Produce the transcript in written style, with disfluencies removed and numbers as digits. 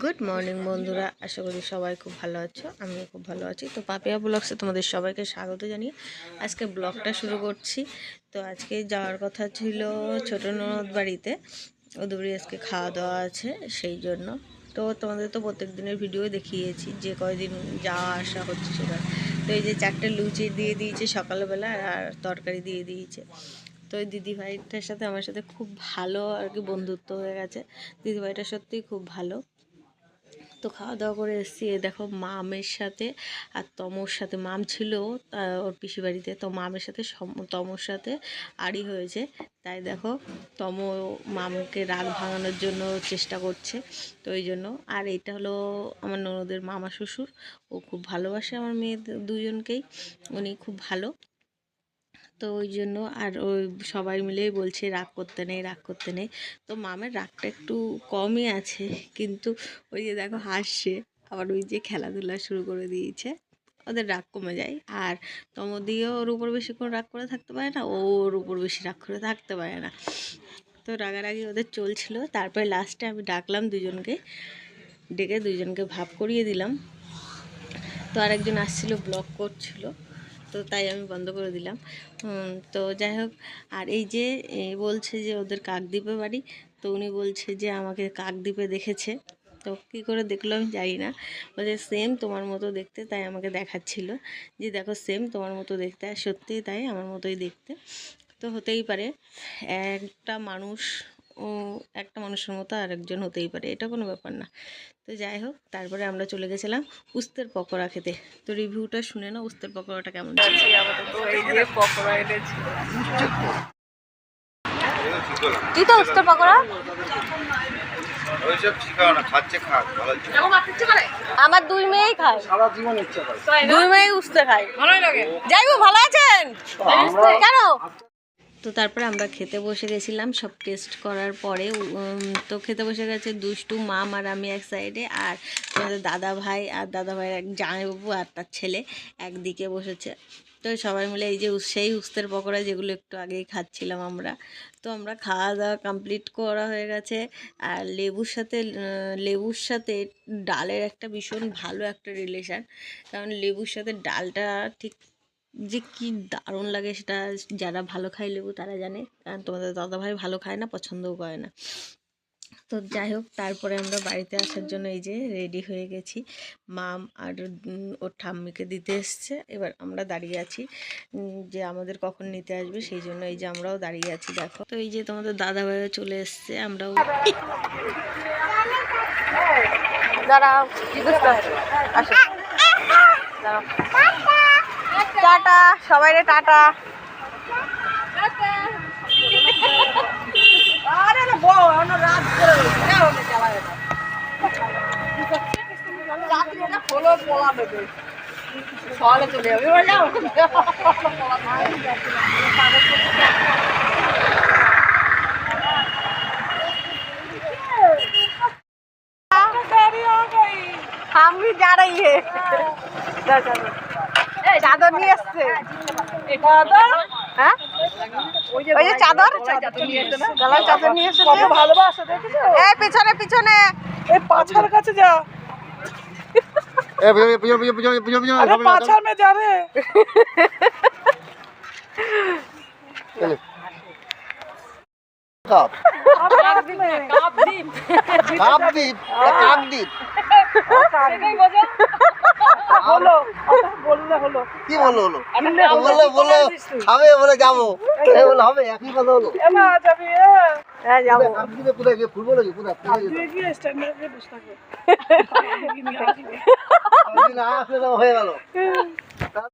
Good morning বন্ধুরা, আশা করি সবাই খুব ভালো আছো। আমিও খুব ভালো আছি। তো পাপিয়া ব্লগসে তোমাদের সবাইকে স্বাগত জানিয়ে আজকে ব্লগটা শুরু করছি। তো আজকে যাওয়ার কথা ছিল ছোট ননদ বাড়িতে, ওদের বাড়ি আজকে খাওয়া দাওয়া আছে, সেই জন্য। তো তোমাদের তো প্রত্যেক দিনের ভিডিও দেখিয়েছি যে কয়দিন যাওয়া আসা হচ্ছে সেটা। তো এই যে 4টে লুচি দিয়ে দিয়েছে সকালবেলা, আর তরকারি দিয়ে দিয়েছে। তো ওই দিদিভাইটার সাথে আমার সাথে খুব ভালো আর কি বন্ধুত্ব হয়ে গেছে। দিদিভাইটা সত্যিই খুব ভালো। তো খাওয়া দাওয়া করে এসেছি। দেখো মামের সাথে আর তমর সাথে, মাম ছিল ওর পিসি বাড়িতে, তো মামের সাথে তমর সাথে আড়ি হয়েছে। তাই দেখো তম মামকে রাগ ভাঙানোর জন্য চেষ্টা করছে, তো ওই জন্য। আর এটা হলো আমার ননদের মামা শ্বশুর, ও খুব ভালোবাসে আমার মেয়ে দুজনকেই, উনি খুব ভালো। তো ওই জন্য আর ওই সবাই মিলেই বলছে রাগ করতে নেই, রাগ করতে নেই। তো মামের রাগটা একটু কমই আছে, কিন্তু ওই যে দেখো হাসছে, আবার ওই যে খেলাধুলা শুরু করে দিয়েছে, ওদের রাগ কমে যায়। আর তমদিও ওর উপর বেশিক্ষণ রাগ করে থাকতে পারে না, ওর উপর বেশি রাগ করে থাকতে পারে না। তো রাগারাগি ওদের চলছিল। তারপরে লাস্টে আমি ডাকলাম দুজনকে, ডেকে দুজনকে ভাব করিয়ে দিলাম। তো আরেকজন আসছিল, ব্লগ করছিল, তো তাই আমি বন্ধ করে দিলাম। তো যাই হোক, আর এই যে বলছে যে ওদের কাকদ্বীপে বাড়ি, তো উনি বলছে যে আমাকে কাকদ্বীপে দেখেছে। তো কী করে দেখলো আমি জানি না, বলছে সেম তোমার মতো দেখতে, তাই আমাকে দেখাচ্ছিল যে দেখো সেম তোমার মতো দেখতে। আর সত্যিই তাই, আমার মতোই দেখতে। তো হতেই পারে একটা মানুষের মতো আরেকজন হতেই পারে, এটা কোনো ব্যাপার না। তো যাই হোক, তারপরে আমরা চলে গেছিলাম উস্তের পকোড়া খেতে। তো রিভিউটা শুনে না, উস্তের পকোড়াটা কেমন ছিল। তুই তো উস্তের পকোড়া আমার দুই মেয়েই খায়, দুই মেয়ে উস্তে খায়, ভালোই লাগে। যাই হোক, ভালো আছেন কেন? তো তারপরে আমরা খেতে বসে গেছিলাম সব টেস্ট করার পরে। তো খেতে বসে গেছে দুষ্টু, মাম আর আমি এক সাইডে, আর আমাদের দাদা ভাই আর দাদা ভাইয়ের এক জামাইবাবু আর তার ছেলে একদিকে বসেছে। তো সবাই মিলে এই যে সেই উস্তের পকোড়া যেগুলো একটু আগেই খাচ্ছিলাম আমরা। তো আমরা খাওয়া দাওয়া কমপ্লিট করা হয়ে গেছে। আর লেবুর সাথে ডালের একটা ভীষণ ভালো একটা রিলেশান, কারণ লেবুর সাথে ডালটা ঠিক যে কি দারুণ লাগে, সেটা যারা ভালো খায় লেবু তারা জানে, কারণ তোমাদের দাদাভাই ভালো খায় না, পছন্দও করে না। তো যাই হোক, তারপরে আমরা বাড়িতে আসার জন্য এই যে রেডি হয়ে গেছি। মাম আর ওর ঠাম্মিকে দিতে এসছে, এবার আমরা দাঁড়িয়ে আছি যে আমাদের কখন নিতে আসবে, সেই জন্য এই যে আমরাও দাঁড়িয়ে আছি। দেখো, তো এই যে তোমাদের দাদাভাইও চলে এসছে, আমরাও। টাটা সবাই রে, টাটা। চলে যাবে আমি যা রही है। চাদর নিয়ে এসছে, হ্যাঁ ওই যে চাদর নিয়ে এসছে, ভালোবাসা দেখেছো? এই পিছনে পিছনে, এই পাছার কাছে যা, পাছার মে যা রে। কি বললো হলো বললো খাবে বলে যাবো, হবে একই কথা হলো। কোথায় গিয়ে ফুটবল কোথায় হয়ে গেল।